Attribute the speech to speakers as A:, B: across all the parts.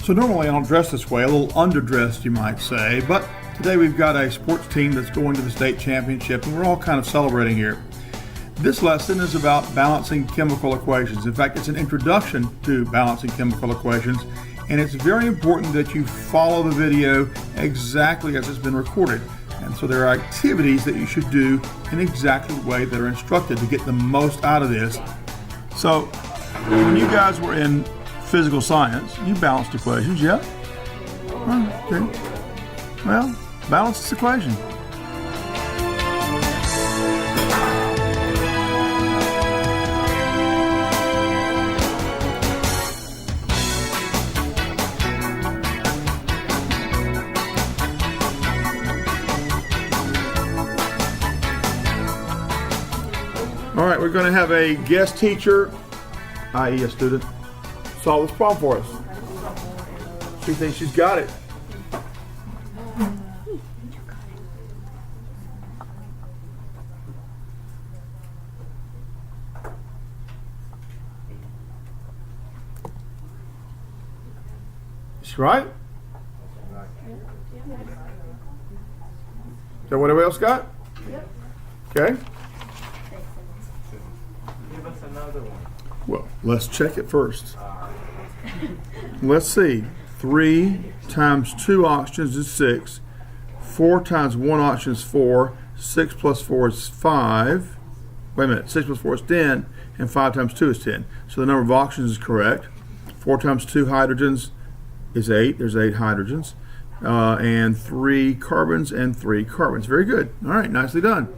A: So normally I don't dress this way, a little underdressed you might say, but today we've got a sports team that's going to the state championship and we're all kind of celebrating here. This lesson is about balancing chemical equations. In fact, it's an introduction to balancing chemical equations, and it's very important that you follow the video exactly as it's been recorded. And so there are activities that you should do in exactly the way that are instructed to get the most out of this. So when you guys were in physical science, you balanced equations, yeah? Oh, okay. Well, balance this equation. All right, we're going to have a guest teacher, i.e. a student, solve this problem for us. She thinks she's got it. Is she right? Is that what everybody else got? Yep. Okay. Well, let's check it first. Let's see. 3 times 2 oxygens is 6. 4 times 1 oxygen is 4. 6 plus 4 is 5. Wait a minute. 6 plus 4 is 10. And 5 times 2 is 10. So the number of oxygens is correct. 4 times 2 hydrogens is 8. There's 8 hydrogens. And 3 carbons and 3 carbons. Very good. All right. Nicely done.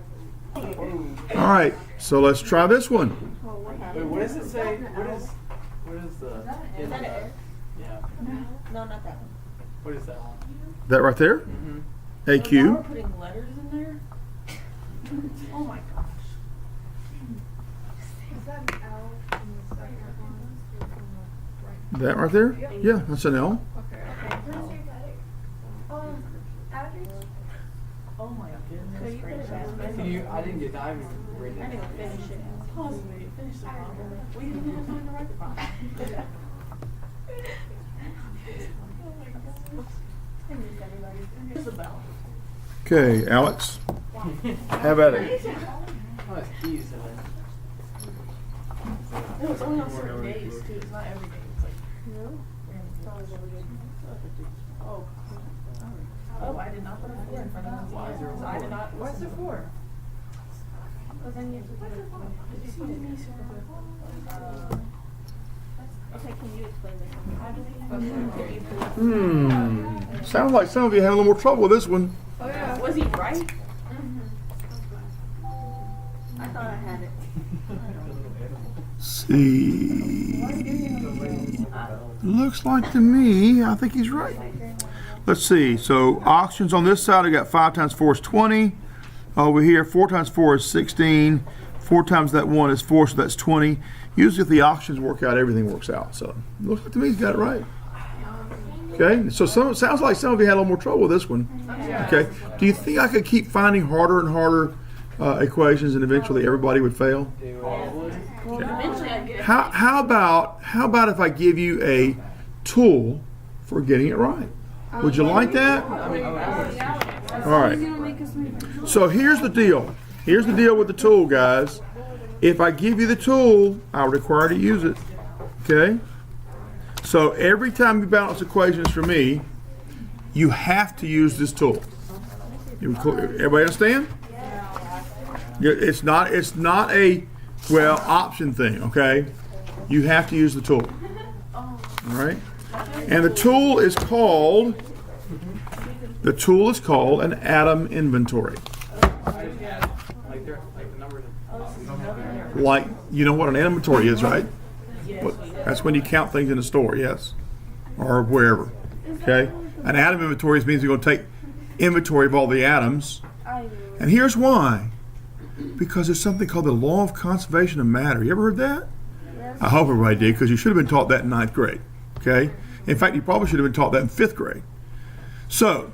A: All right. So let's try this one.
B: Wait, what does it say? What is the?
C: Is that it?
B: Yeah.
C: No, not that one.
B: What is that?
A: That right there?
B: Mm-hmm.
A: AQ.
C: So now we're putting letters in there? Oh my gosh.
D: Is that an L in the second one?
A: That right there? Yeah, that's an L.
D: Okay. Where's your daddy? Average?
C: Oh my
D: So
C: goodness
D: you put it
C: gracious.
D: down.
B: Can you? I didn't get. I haven't read
C: I
B: it.
C: didn't finish it. Pause me. Finish the problem. We didn't have time to write the problem. I miss everybody. Here's the bell.
A: Okay, Alex. Have at it.
B: Oh, it's keys in it.
C: No, it's only on certain days too. It's not every day. It's like oh. Oh, I did not put a 4 in front of it. I did not. What's the 4? Well, then you have to put it. Okay, can you explain this?
A: Sounds like some of you had a little more trouble with this one.
D: Oh yeah.
C: Was he right?
D: I thought I had it.
A: See. Looks like to me, I think he's right. Let's see. So oxygens on this side, I got 5 times 4 is 20. Over here, 4 times 4 is 16. 4 times that 1 is 4, so that's 20. Usually if the oxygens work out, everything works out. So looks like to me he's got it right. Okay, so it sounds like some of you had a little more trouble with this one. Okay, do you think I could keep finding harder and harder equations and eventually everybody would fail?
C: Eventually I get it.
A: How about if I give you a tool for getting it right? Would you like that? All right. So here's the deal. Here's the deal with the tool, guys. If I give you the tool, I'll require to use it. Okay? So every time you balance equations for me, you have to use this tool. Everybody understand? It's not a option thing, okay? You have to use the tool. All right? And the tool is called an atom inventory. Like, you know what an inventory is, right? That's when you count things in a store, yes, or wherever. Okay, an atom inventory means you're going to take inventory of all the atoms, and here's why: because there's something called the law of conservation of matter. You ever heard that? I hope everybody did, because you should have been taught that in 9th grade. Okay, in fact, you probably should have been taught that in 5th grade. So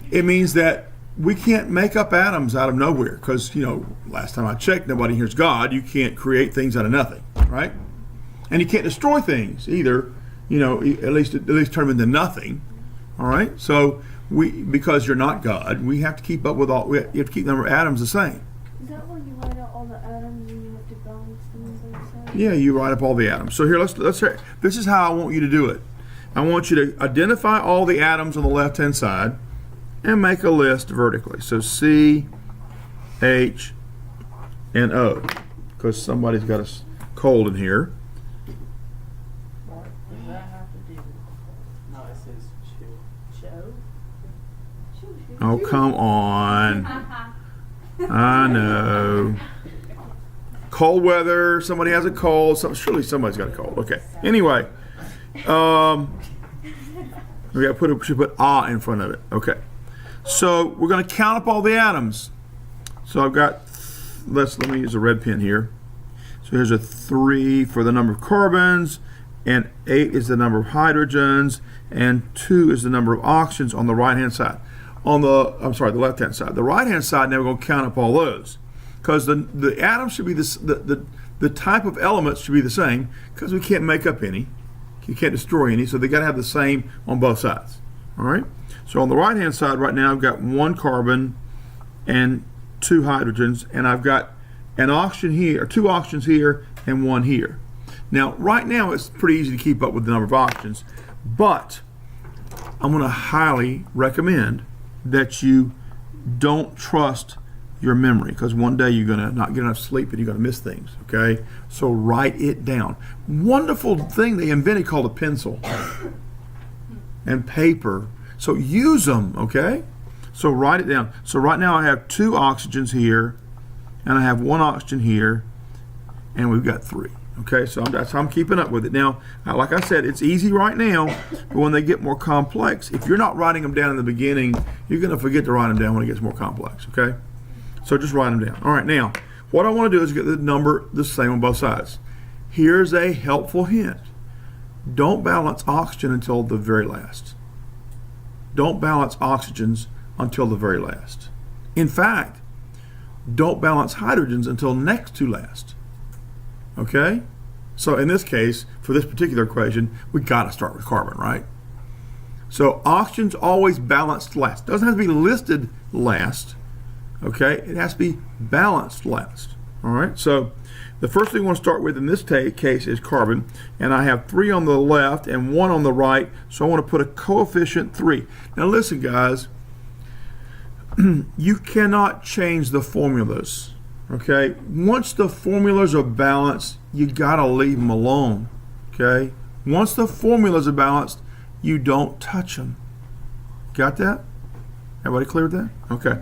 A: it means that we can't make up atoms out of nowhere, because, you know, last time I checked, nobody here's God. You can't create things out of nothing, right? And you can't destroy things either. you know, at least turn them into nothing. All right. So because you're not God, we have to keep up with you have to keep the number of atoms the same.
D: Is that where you write out all the atoms and you have to balance them on both sides?
A: Yeah, you write up all the atoms. So here, let's this is how I want you to do it. I want you to identify all the atoms on the left-hand side and make a list vertically. So C, H, and O, because somebody's got a cold in here.
C: What does that have to do?
B: No, it says chew.
C: Show?
A: Oh, come on. I know. Cold weather, somebody has a cold, surely somebody's got a cold. Okay. Anyway, we should put "ah" in front of it. Okay. So we're going to count up all the atoms. So I've got, let me use a red pen here. So here's a 3 for the number of carbons, and 8 is the number of hydrogens, and 2 is the number of oxygens on the right-hand side. On the left-hand side. The right-hand side, now we're going to count up all those, because the atoms should be the type of elements should be the same, because we can't make up any, you can't destroy any, so they got to have the same on both sides. All right. So on the right-hand side, right now, I've got 1 carbon and 2 hydrogens, and I've got an oxygen here, or 2 oxygens here, and 1 here. Now, right now, it's pretty easy to keep up with the number of oxygens, but I'm going to highly recommend that you don't trust your memory, because one day you're going to not get enough sleep and you're going to miss things. Okay, so write it down. Wonderful thing they invented called a pencil and paper. So use them. Okay, so write it down. So right now I have 2 oxygens here, and I have 1 oxygen here, and we've got 3. Okay, so that's how I'm keeping up with it. Now, like I said, it's easy right now, but when they get more complex, if you're not writing them down in the beginning, you're going to forget to write them down when it gets more complex, okay? So just write them down. All right, now, what I want to do is get the number the same on both sides. Here's a helpful hint. Don't balance oxygen until the very last. Don't balance oxygens until the very last. In fact, don't balance hydrogens until next to last. Okay? So in this case, for this particular equation, we got to start with carbon, right? So oxygen's always balanced last. Doesn't have to be listed last. Okay? It has to be balanced last. All right? So the first thing we want to start with in this case is carbon, and I have 3 on the left and 1 on the right, so I want to put a coefficient 3. Now listen, guys, you cannot change the formulas. Okay, once the formulas are balanced, you gotta leave them alone. Okay, once the formulas are balanced, you don't touch them. Got that? Everybody clear with that? Okay.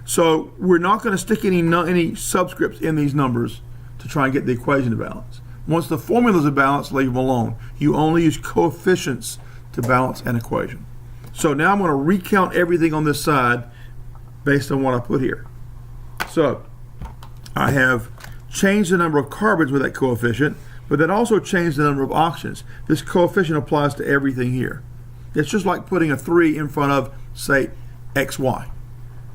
A: So we're not going to stick any subscripts in these numbers to try and get the equation to balance. Once the formulas are balanced, leave them alone. You only use coefficients to balance an equation. So now I'm going to recount everything on this side based on what I put here. So I have changed the number of carbons with that coefficient, but that also changed the number of oxygens. This coefficient applies to everything here. It's just like putting a 3 in front of, say, XY.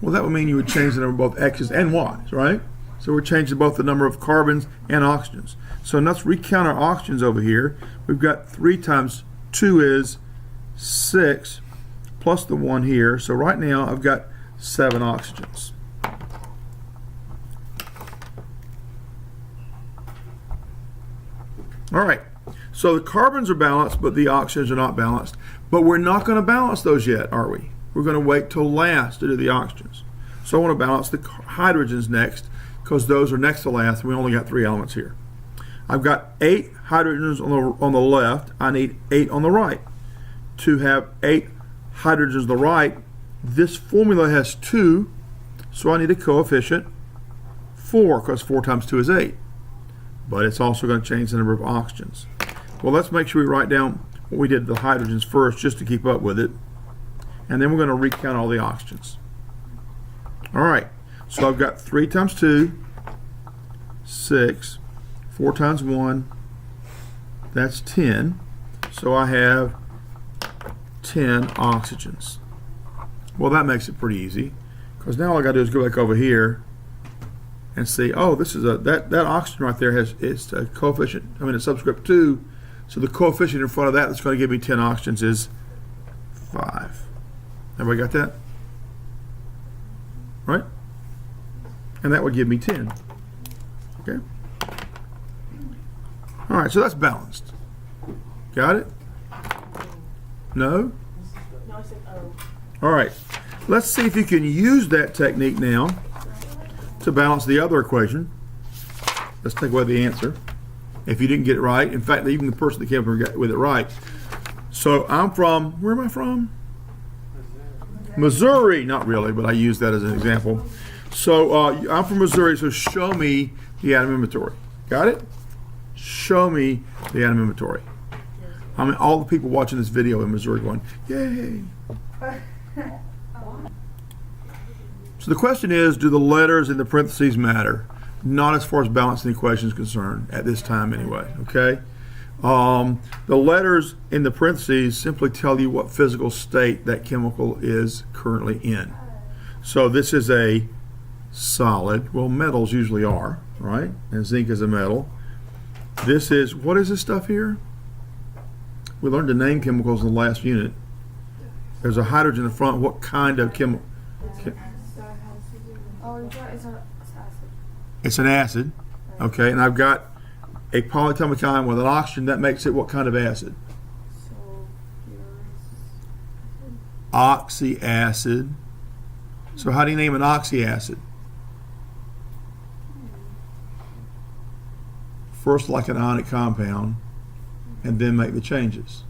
A: Well, that would mean you would change the number of both X's and Y's, right? So we're changing both the number of carbons and oxygens. So let's recount our oxygens over here. We've got 3 times 2 is 6, plus the 1 here. So right now I've got 7 oxygens. All right, so the carbons are balanced, but the oxygens are not balanced. But we're not going to balance those yet, are we? We're going to wait till last to do the oxygens. So I want to balance the hydrogens next, because those are next to last, and we only got 3 elements here. I've got 8 hydrogens on the left. I need 8 on the right. To have 8 hydrogens on the right, this formula has 2, so I need a coefficient 4, because 4 times 2 is 8. But it's also going to change the number of oxygens. Well, let's make sure we write down what we did to the hydrogens first, just to keep up with it. And then we're going to recount all the oxygens. All right, so I've got 3 times 2, 6, 4 times 1, that's 10. So I have 10 oxygens. Well, that makes it pretty easy, because now all I got to do is go back over here and see, oh, this is that oxygen right there it's a coefficient, a subscript 2, So the coefficient in front of that that's going to give me 10 oxygens is 5. Everybody got that? Right? And that would give me 10. Okay? All right, so that's balanced. Got it? No?
C: No, I said O.
A: All right. Let's see if you can use that technique now to balance the other equation. Let's take away the answer. If you didn't get it right, in fact, even the person that came up with it right. So I'm from, where am I from? Missouri. Not really, but I use that as an example. So I'm from Missouri, so show me the atom inventory. Got it? Show me the atom inventory. I mean, all the people watching this video in Missouri going, yay. So the question is, do the letters in the parentheses matter? Not as far as balancing the equation is concerned, at this time anyway, okay? The letters in the parentheses simply tell you what physical state that chemical is currently in. So this is a solid. Well, metals usually are, right? And zinc is a metal. This is, what is this stuff here? We learned to name chemicals in the last unit. There's a hydrogen in the front. What kind of chemical?
D: Oh, it's acid.
A: It's an acid. Okay, and I've got a polyatomic ion with an oxygen. That makes it what kind of acid? Oxy acid. So how do you name an oxy acid? First like an ionic compound, and then make the changes.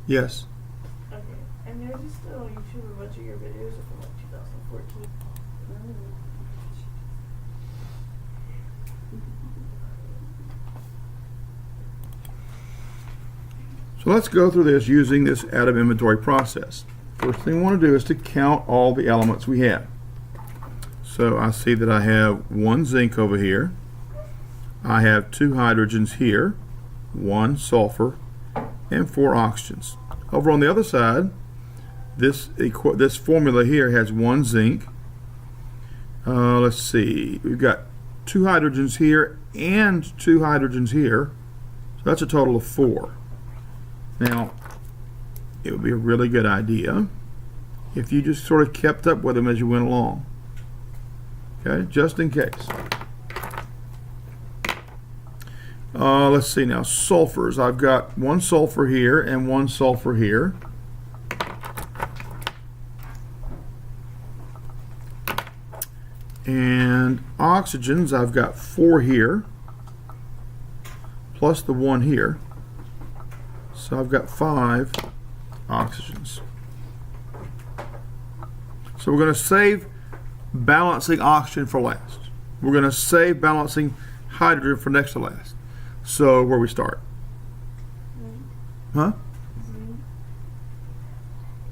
A: Yes?
C: Okay. And there's just still on YouTube a bunch of your videos from like 2014.
A: So let's go through this using this atom inventory process. First thing we want to do is to count all the elements we have. So I see that I have 1 zinc over here. I have 2 hydrogens here, 1 sulfur, and 4 oxygens. Over on the other side, this formula here has 1 zinc. Let's see, we've got 2 hydrogens here and 2 hydrogens here. So that's a total of 4. Now, it would be a really good idea if you just sort of kept up with them as you went along. Okay, just in case. Let's see now, sulfurs. I've got 1 sulfur here and 1 sulfur here. And oxygens, I've got 4 here, plus the 1 here. So I've got 5 oxygens. So we're going to save balancing oxygen for last. We're going to save balancing hydrogen for next to last. So where we start? Huh?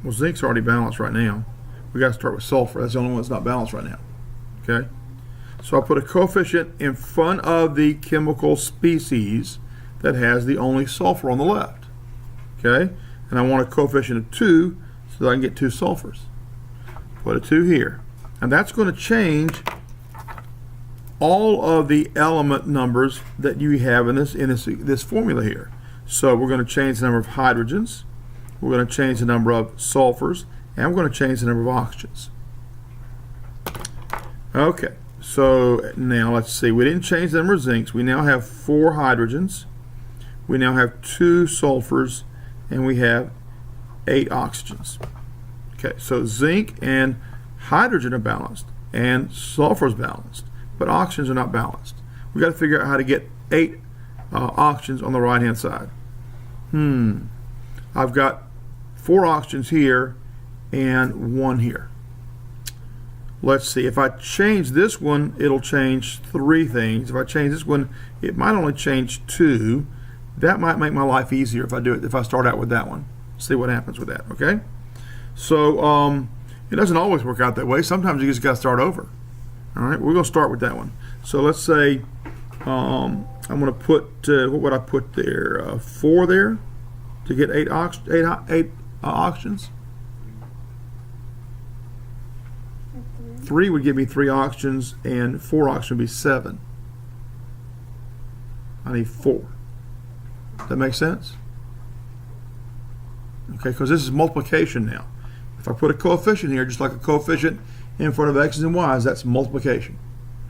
A: Well, zinc's already balanced right now. We got to start with sulfur. That's the only one that's not balanced right now. Okay? So I'll put a coefficient in front of the chemical species that has the only sulfur on the left. Okay? And I want a coefficient of 2 so that I can get 2 sulfurs. Put a 2 here. And that's going to change all of the element numbers that you have in this formula here. So we're going to change the number of hydrogens, we're going to change the number of sulfurs, and we're going to change the number of oxygens. Okay, so now let's see. We didn't change the number of zincs. We now have 4 hydrogens. We now have 2 sulfurs, and we have 8 oxygens. Okay, so zinc and hydrogen are balanced, and sulfur is balanced, but oxygens are not balanced. We've got to figure out how to get 8 oxygens on the right-hand side. I've got 4 oxygens here and 1 here. Let's see, if I change this one, it'll change 3 things. If I change this one, it might only change 2. That might make my life easier if I do it, if I start out with that one. See what happens with that, okay? So it doesn't always work out that way. Sometimes you just got to start over. All right, we're going to start with that one. So let's say I'm going to put, what would I put there? 4 there to get 8 oxygens. 3 would give me 3 oxygens, and 4 oxygens would be 7. I need 4. That makes sense? Okay, because this is multiplication now. If I put a coefficient here, just like a coefficient in front of x's and y's, that's multiplication.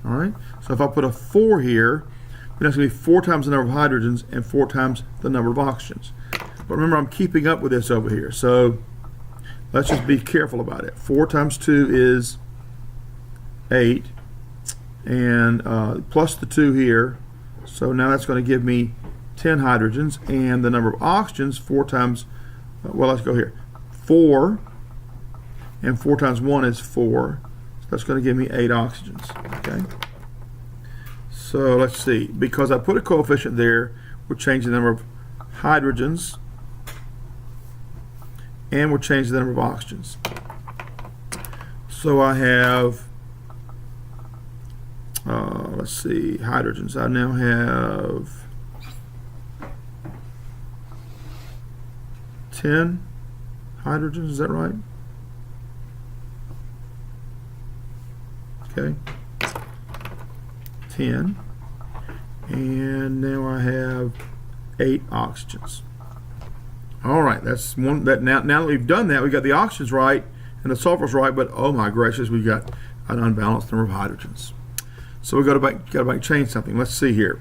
A: All right? So if I put a 4 here, then that's going to be 4 times the number of hydrogens and 4 times the number of oxygens. But remember, I'm keeping up with this over here. So let's just be careful about it. 4 times 2 is 8. And plus the 2 here. So now that's going to give me 10 hydrogens. And the number of oxygens, 4 times, well, let's go here. 4. And 4 times 1 is 4. So that's going to give me 8 oxygens. Okay. So let's see. Because I put a coefficient there, we'll change the number of hydrogens. And we'll change the number of oxygens. So I have, let's see, hydrogens. I now have 10 hydrogens, is that right? Okay. 10. And now I have 8 oxygens. All right, that's one that now that we've done that, we got the oxygens right and the sulfurs right, but oh my gracious, we've got an unbalanced number of hydrogens. So we've got to change something. Let's see here.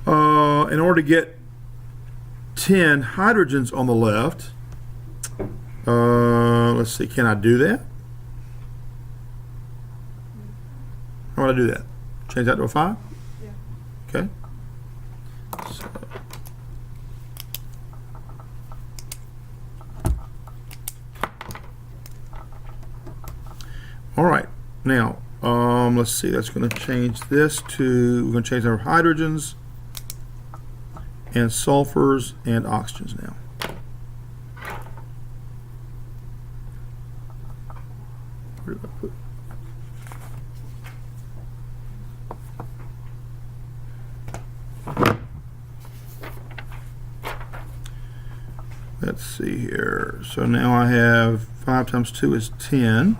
A: In order to get 10 hydrogens on the left, let's see, can I do that? How would I do that? Change that to a 5?
C: Yeah.
A: Okay. So, all right. Now, let's see. That's going to change this to, we're going to change our hydrogens and sulfurs and oxygens now. Where did I put? Let's see here. So now I have 5 times 2 is 10.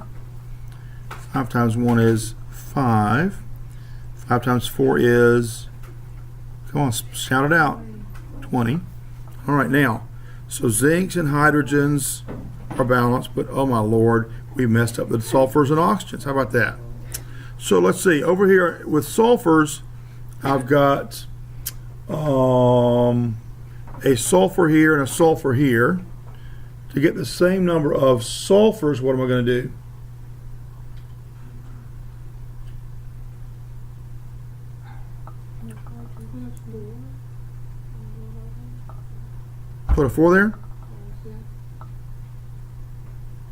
A: 5 times 1 is 5. 5 times 4 is, come on, shout it out, 20. All right, now, so zincs and hydrogens are balanced, but oh my Lord, we messed up the sulfurs and oxygens. How about that? So let's see, over here with sulfurs, I've got a sulfur here and a sulfur here. To get the same number of sulfurs, what am I going to do? Put a 4 there?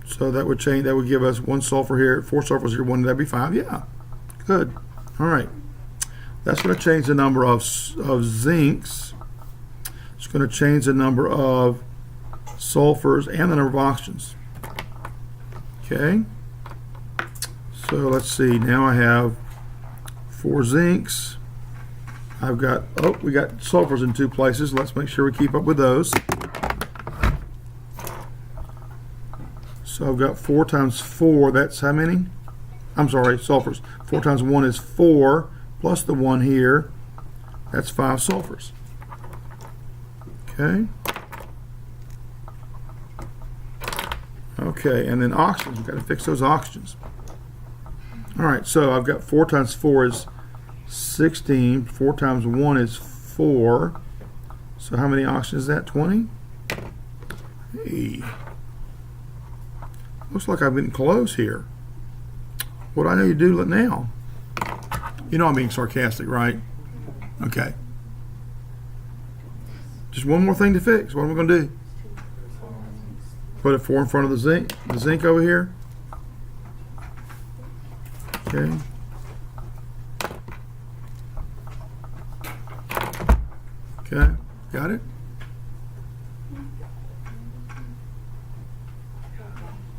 A: So that would change, that would give us 1 sulfur here, 4 sulfurs here, 1, that'd be 5. Yeah, good. All right. That's going to change the number of zincs. It's going to change the number of sulfurs and the number of oxygens. Okay. So let's see. Now I have 4 zincs. I've got, oh, we got sulfurs in 2 places. Let's make sure we keep up with those. So I've got 4 times 4. That's how many? I'm sorry, sulfurs. 4 times 1 is 4, plus the 1 here. That's 5 sulfurs. Okay. Okay, and then oxygens. We've got to fix those oxygens. All right, so I've got 4 times 4 is 16. 4 times 1 is 4. So how many oxygens is that? 20? Hey. Looks like I've been close here. What do I need to do now? You know I'm being sarcastic, right? Okay. Just one more thing to fix. What am I going to do? Put a 4 in front of the zinc over here. Okay. Okay, got it?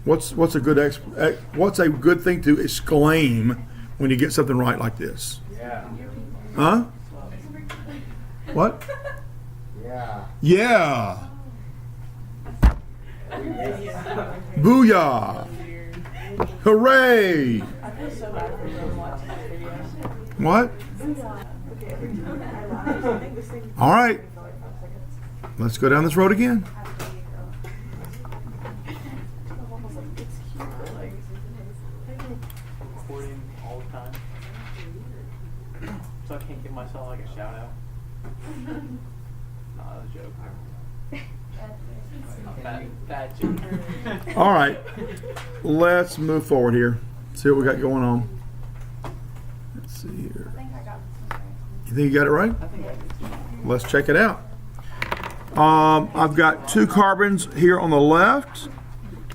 A: What's a good thing to exclaim when you get something right like this?
B: Yeah.
A: Huh? What?
B: Yeah.
A: Yeah. Booyah. Hooray.
C: I feel so bad for everyone watching this video.
A: What?
C: Okay, every time I lie, I think this thing.
A: All right. Let's go down this road again.
B: Recording all the time. So I can't give myself like a shout out. Nah, that was a joke. Bad joke.
A: All right, let's move forward here. See what we got going on. Let's see here. You think you got it right?
B: I think I did too.
A: Let's check it out. I've got 2 carbons here on the left.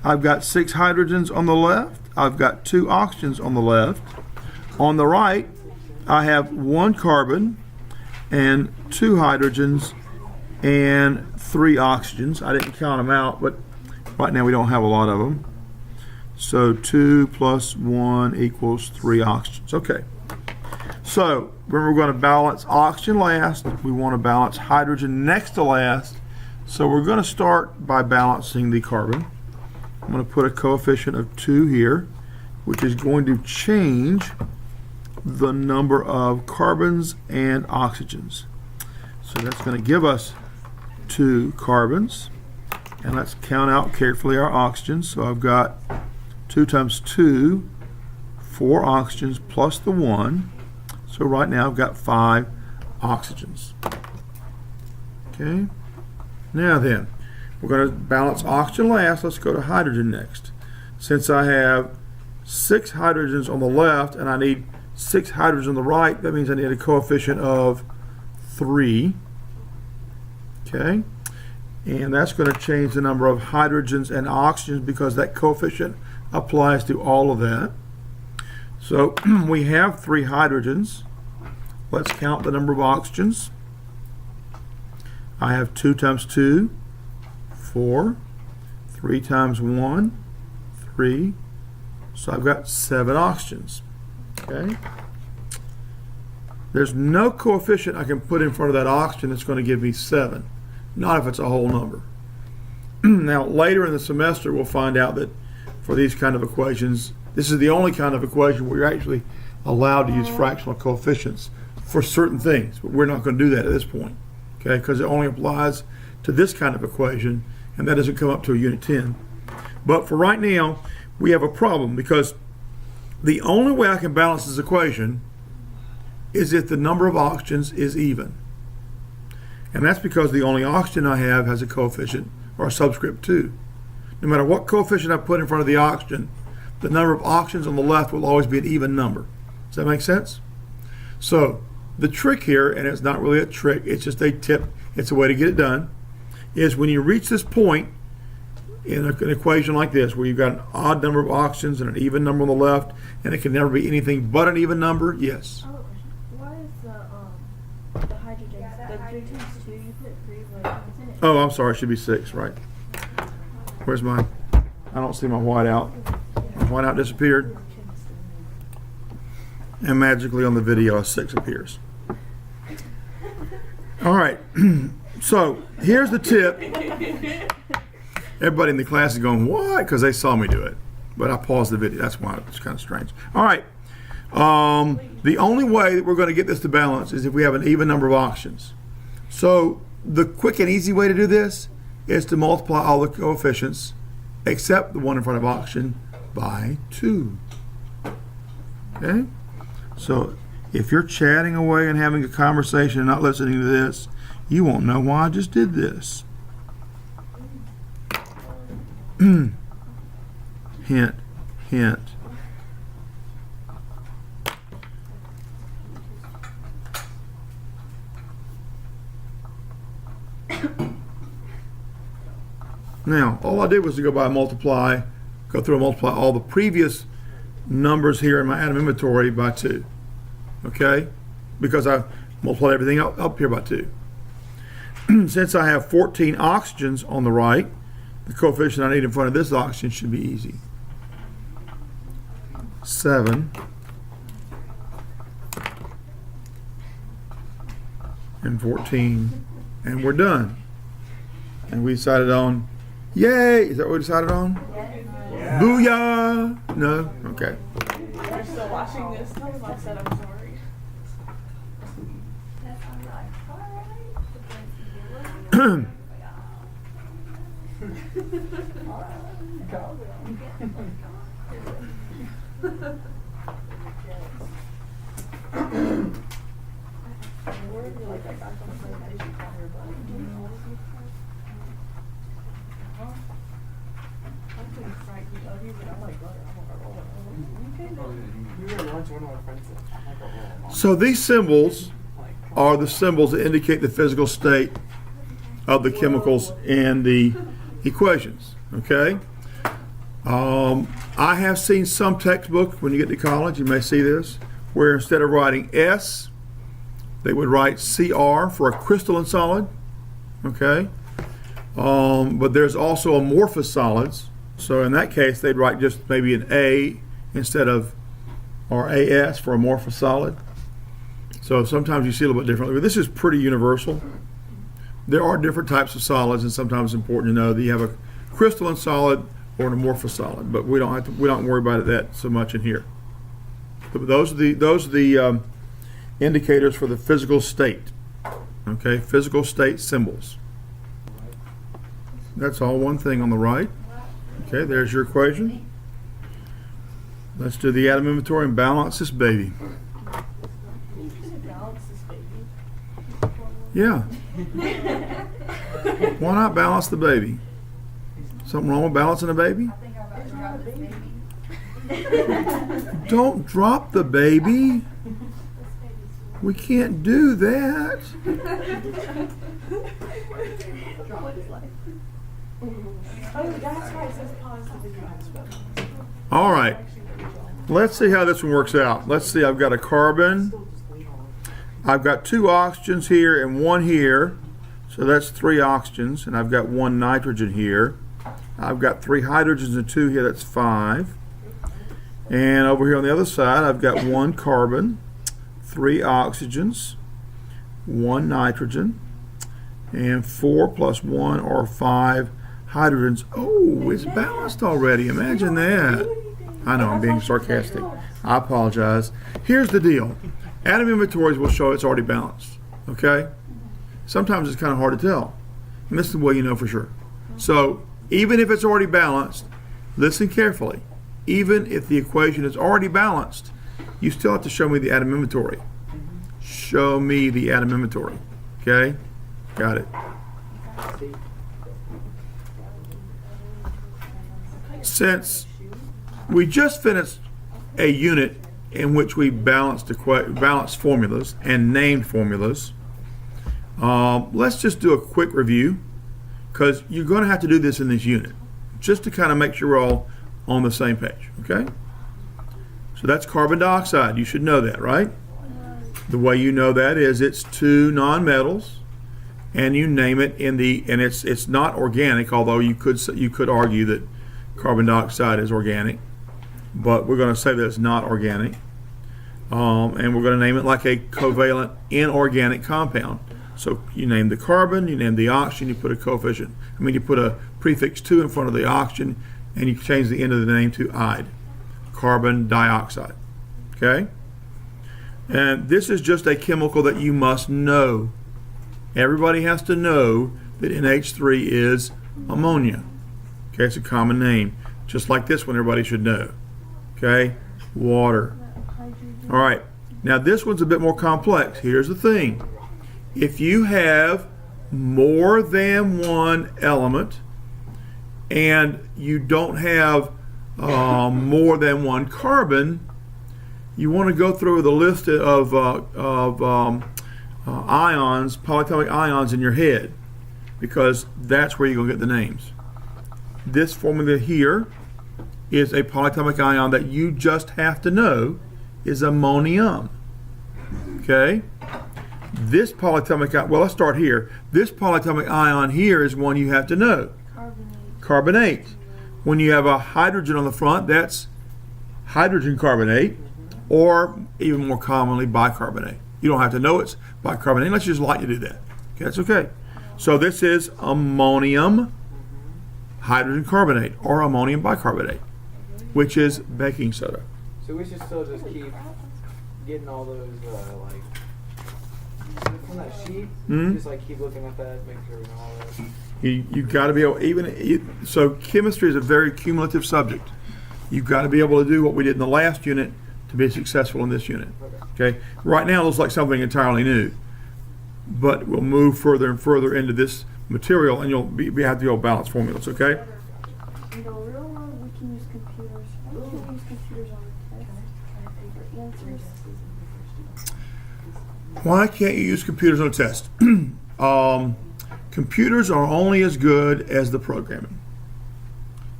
A: I've got 6 hydrogens on the left. I've got 2 oxygens on the left. On the right, I have 1 carbon and 2 hydrogens and 3 oxygens. I didn't count them out, but right now we don't have a lot of them. So 2 plus 1 equals 3 oxygens. Okay. So remember, we're going to balance oxygen last. We want to balance hydrogen next to last. So we're going to start by balancing the carbon. I'm going to put a coefficient of 2 here, which is going to change the number of carbons and oxygens. So that's going to give us 2 carbons. And let's count out carefully our oxygens. So I've got 2 times 2, 4 oxygens plus the 1. So right now I've got 5 oxygens. Okay. Now then, we're going to balance oxygen last. Let's go to hydrogen next. Since I have 6 hydrogens on the left and I need 6 hydrogens on the right, that means I need a coefficient of 3. Okay. And that's going to change the number of hydrogens and oxygens because that coefficient applies to all of that. So we have 3 hydrogens. Let's count the number of oxygens. I have 2 times 2, 4. 3 times 1, 3. So I've got 7 oxygens. Okay. There's no coefficient I can put in front of that oxygen that's going to give me 7. Not if it's a whole number. Now later in the semester we'll find out that for these kind of equations, this is the only kind of equation where you're actually allowed to use fractional coefficients for certain things, but we're not going to do that at this point, okay? Because it only applies to this kind of equation, and that doesn't come up to a unit 10. But for right now, we have a problem because the only way I can balance this equation is if the number of oxygens is even. And that's because the only oxygen I have has a coefficient or a subscript 2. No matter what coefficient I put in front of the oxygen, the number of oxygens on the left will always be an even number. Does that make sense? So the trick here, and it's not really a trick, it's just a tip, it's a way to get it done, is when you reach this point in an equation like this, where you've got an odd number of oxygens and an even number on the left, and it can never be anything but an even number, yes.
D: I have a question. Why is the hydrogen, the 3 times 2, you put 3, but it's in it?
A: Oh, I'm sorry, it should be 6, right. Where's mine? I don't see my whiteout. My whiteout disappeared. And magically on the video a 6 appears. All right, so here's the tip. Everybody in the class is going, what? Because they saw me do it. But I paused the video, that's why it's kind of strange. All right, the only way that we're going to get this to balance is if we have an even number of oxygens. So the quick and easy way to do this is to multiply all the coefficients except the one in front of oxygen by 2. Okay? So if you're chatting away and having a conversation and not listening to this, you won't know why I just did this. Hint, hint. Now, all I did was to go through and multiply all the previous numbers here in my atom inventory by 2. Okay? Because I multiplied everything up here by 2. Since I have 14 oxygens on the right, the coefficient I need in front of this oxygen should be easy. 7 and 14, and we're done. And we decided on, yay! Is that what we decided on?
B: Yeah.
A: Booyah! No? Okay.
C: You're still watching this. Tell them I said I'm sorry.
A: So these symbols are the symbols that indicate the physical state of the chemicals in the equations. Okay. I have seen some textbooks when you get to college, you may see this, where instead of writing S, they would write CR for a crystalline solid. Okay. But there's also amorphous solids. So in that case, they'd write just maybe an A instead of, or AS for amorphous solid. So sometimes you see a little bit differently, but this is pretty universal. There are different types of solids, and sometimes it's important to know that you have a crystalline solid or an amorphous solid, but we don't worry about that so much in here. But those are the indicators for the physical state. Okay, physical state symbols. That's all one thing on the right. Okay, there's your equation. Let's do the atom inventory and balance this baby. Yeah. Why not balance the baby? Something wrong with balancing a baby? Don't drop the baby. We can't do that. All right. Let's see how this one works out. Let's see, I've got a carbon. I've got 2 oxygens here and 1 here. So that's 3 oxygens, and I've got 1 nitrogen here. I've got 3 hydrogens and 2 here, that's 5. And over here on the other side, I've got 1 carbon, 3 oxygens, 1 nitrogen, and 4 plus 1 or 5 hydrogens. Oh, it's balanced already. Imagine that. I know, I'm being sarcastic. I apologize. Here's the deal. Atom inventories will show it's already balanced. Okay? Sometimes it's kind of hard to tell. And this is the way you know for sure. So, even if it's already balanced, listen carefully. Even if the equation is already balanced, you still have to show me the atom inventory. Show me the atom inventory. Okay? Got it. Since we just finished a unit in which we balanced formulas and named formulas, let's just do a quick review, because you're going to have to do this in this unit just to kind of make sure we're all on the same page. Okay? So that's carbon dioxide. You should know that, right? The way you know that is it's 2 nonmetals, and you name it in the, and it's not organic, although you could argue that carbon dioxide is organic, but we're going to say that it's not organic, and we're going to name it like a covalent inorganic compound. So you name the carbon, you name the oxygen, you put a coefficient. You put a prefix 2 in front of the oxygen, and you change the end of the name to "ide," carbon dioxide. Okay? And this is just a chemical that you must know. Everybody has to know that NH3 is ammonia. Okay, it's a common name. Just like this one, everybody should know. Okay? Water. All right. Now this one's a bit more complex. Here's the thing. If you have more than one element and you don't have more than one carbon, you want to go through the list of ions, polyatomic ions in your head, because that's where you're going to get the names. This formula here is a polyatomic ion that you just have to know is ammonium. Okay? This polyatomic ion, well, let's start here. This polyatomic ion here is one you have to know. Carbonate. When you have a hydrogen on the front, that's hydrogen carbonate, or even more commonly, bicarbonate. You don't have to know it's bicarbonate unless you just like to do that. Okay, that's okay. So this is ammonium hydrogen carbonate, or ammonium bicarbonate, which is baking soda.
B: So we should still just keep getting all those, from that sheet, just like keep looking at that, make sure we know all that.
A: You've got to be able, so chemistry is a very cumulative subject. You've got to be able to do what we did in the last unit to be successful in this unit. Okay. Right now it looks like something entirely new, but we'll move further and further into this material, and you'll have to go balance formulas. Okay.
D: In the real world, we can use computers. Why can't we use computers on the test for answers?
A: Why can't you use computers on a test? Computers are only as good as the programming.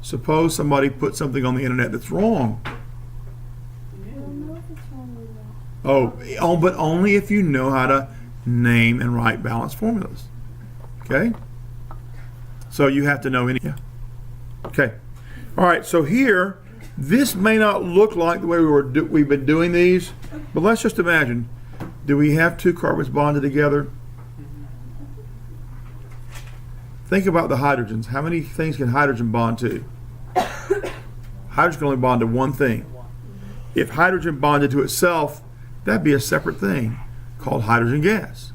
A: Suppose somebody put something on the internet that's wrong.
D: We'll know if it's wrong or not.
A: Oh, but only if you know how to name and write balanced formulas. Okay? So you have to know any. Yeah. Okay. All right. So here, this may not look like the way we've been doing these, but let's just imagine: do we have two carbons bonded together? Think about the hydrogens. How many things can hydrogen bond to? Hydrogen can only bond to one thing. If hydrogen bonded to itself, that'd be a separate thing called hydrogen gas.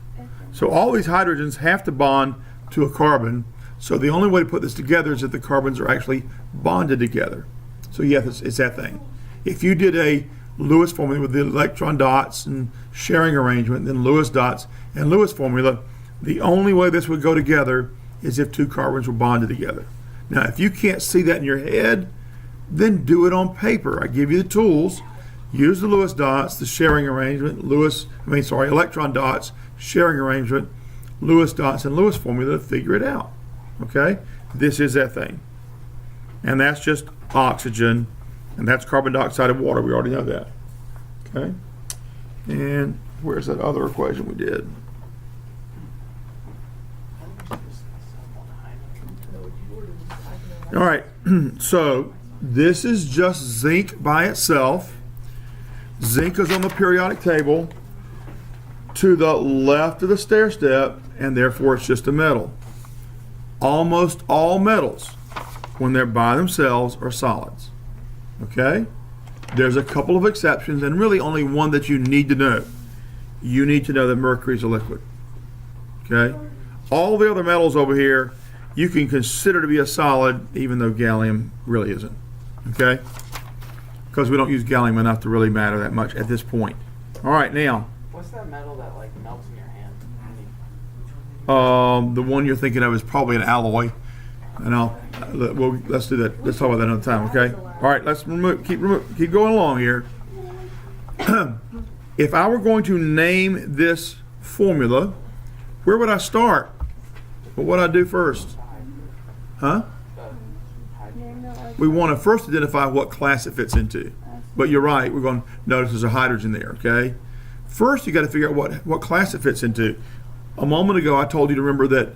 A: So all these hydrogens have to bond to a carbon. So the only way to put this together is if the carbons are actually bonded together. So yeah, it's that thing. If you did a Lewis formula with the electron dots and sharing arrangement, then Lewis dots and Lewis formula, the only way this would go together is if two carbons were bonded together. Now, if you can't see that in your head, then do it on paper. I give you the tools. Use the Lewis dots, the sharing arrangement, electron dots, sharing arrangement, Lewis dots, and Lewis formula to figure it out. Okay? This is that thing. And that's just oxygen, and that's carbon dioxide of water. We already know that. Okay? And where's that other equation we did? All right, so this is just zinc by itself. Zinc is on the periodic table to the left of the stair step, and therefore it's just a metal. Almost all metals, when they're by themselves, are solids. Okay? There's a couple of exceptions, and really only one that you need to know. You need to know that mercury is a liquid. Okay? All the other metals over here, you can consider to be a solid, even though gallium really isn't. Okay? Because we don't use gallium enough to really matter that much at this point. All right, now.
B: What's that metal that like melts in your hand?
A: The one you're thinking of is probably an alloy, and let's do that. Let's talk about that another time. Okay? All right, let's keep going along here. If I were going to name this formula, where would I start? What would I do first? Huh? We want to first identify what class it fits into. But you're right, we're going to notice there's a hydrogen there, okay? First, you got to figure out what class it fits into. A moment ago, I told you to remember that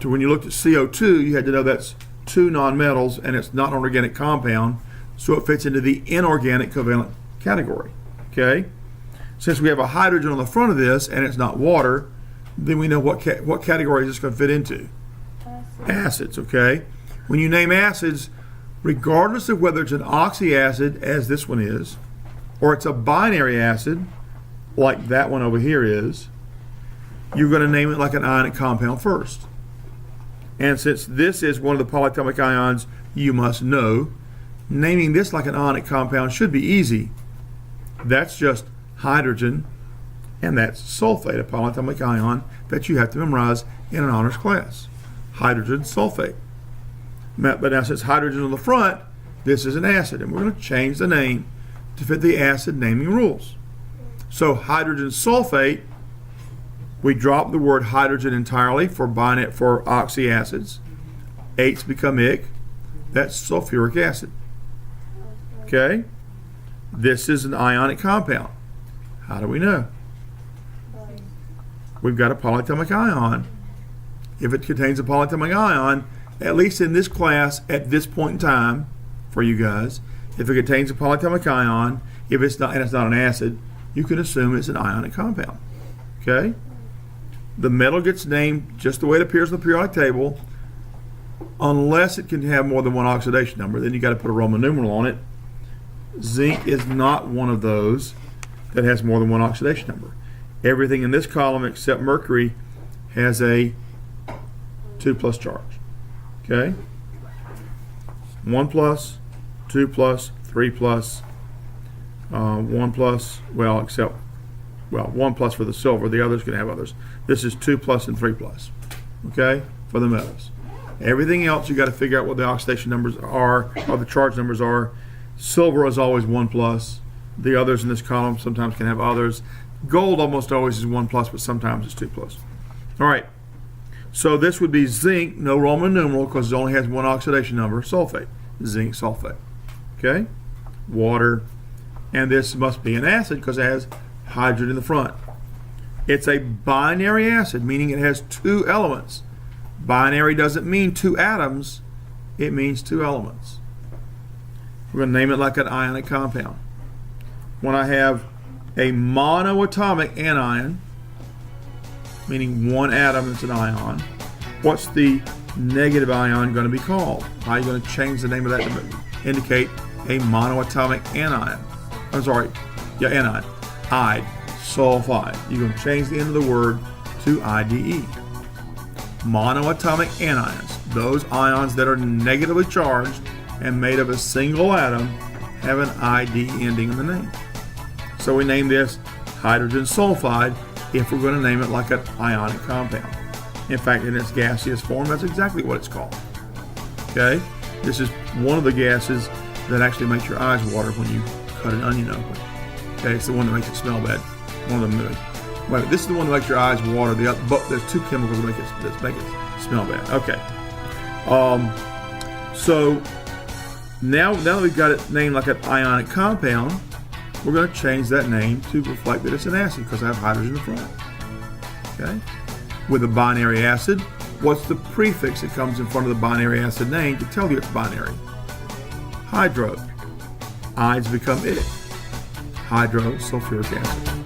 A: when you looked at CO2, you had to know that's two nonmetals and it's not an organic compound, so it fits into the inorganic covalent category, okay? Since we have a hydrogen on the front of this and it's not water, then we know what category is this going to fit into. Acids, okay? When you name acids, regardless of whether it's an oxy acid, as this one is, or it's a binary acid, like that one over here is, you're going to name it like an ionic compound first. And since this is one of the polyatomic ions you must know, naming this like an ionic compound should be easy. That's just hydrogen, and that's sulfate, a polyatomic ion that you have to memorize in an honors class. Hydrogen sulfate. But now since hydrogen on the front, this is an acid, and we're going to change the name to fit the acid naming rules. So hydrogen sulfate, we drop the word hydrogen entirely for oxy acids. Eights become ic. That's sulfuric acid. Okay? This is an ionic compound. How do we know? We've got a polyatomic ion. If it contains a polyatomic ion, at least in this class at this point in time for you guys, if it contains a polyatomic ion, if it's not, and it's not an acid, you can assume it's an ionic compound. Okay? The metal gets named just the way it appears on the periodic table, unless it can have more than one oxidation number. Then you got to put a Roman numeral on it. Zinc is not one of those that has more than one oxidation number. Everything in this column except mercury has a 2 2 plus charge. Okay? 1 plus, 2 plus, 3 plus, 1 plus, well, except, well, 1 plus for the silver. The others can have others. This is 2 plus and 3 plus. Okay? For the metals. Everything else, you got to figure out what the oxidation numbers are, or the charge numbers are. Silver is always 1 plus. The others in this column sometimes can have others. Gold almost always is 1 plus, but sometimes it's 2 plus. All right. So this would be zinc, no Roman numeral because it only has one oxidation number, sulfate. Zinc sulfate. Okay? Water. And this must be an acid because it has hydrogen in the front. It's a binary acid, meaning it has 2 elements. Binary doesn't mean 2 atoms, it means 2 elements. We're going to name it like an ionic compound. When I have a monoatomic anion, meaning 1 atom is an ion, what's the negative ion going to be called? How are you going to change the name of that to indicate a monoatomic anion? I'm sorry, yeah, anion. Ide, sulfide. You're going to change the end of the word to IDE. Monoatomic anions, those ions that are negatively charged and made of a single atom, have an ID ending in the name. So we name this hydrogen sulfide if we're going to name it like an ionic compound. In fact, in its gaseous form, that's exactly what it's called. Okay? This is one of the gases that actually makes your eyes water when you cut an onion open. Okay, it's the one that makes it smell bad. One of them. Wait, this is the one that makes your eyes water. But there's 2 chemicals that make it smell bad. Okay. So now that we've got it named like an ionic compound, we're going to change that name to reflect that it's an acid because I have hydrogen in the front. Okay. With a binary acid, what's the prefix that comes in front of the binary acid name to tell you it's binary? Hydro. Ides become it. Hydrosulfuric acid.